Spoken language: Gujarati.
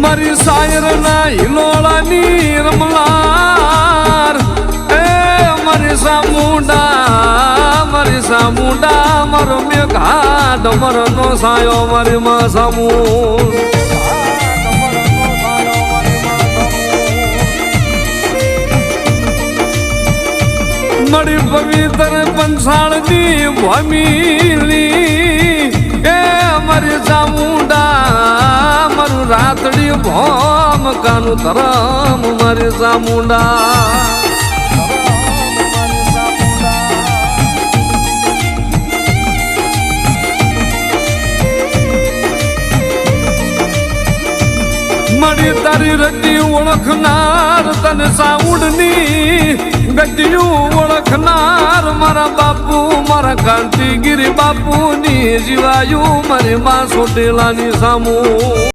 મારી શાયર ના હિલોળાની રમલાર એ મારી સામુંડા મારો મેઘાટ મારો નો સાયો મારી માં સામુ મળી પવિત્ર પંચાળની ભમીલી એ મારી સામુંડા મારું રાતડી ભોમ કાનું ધરમ મારી સામુંડા મળી તારી રતી ઓળખનાર તને સાઉન્ડની ગતિયું ઓળખનાર મારા બાપુ મારા કાંતિગીરી બાપુની જીવાયું મારી માં સોટેલાની સામું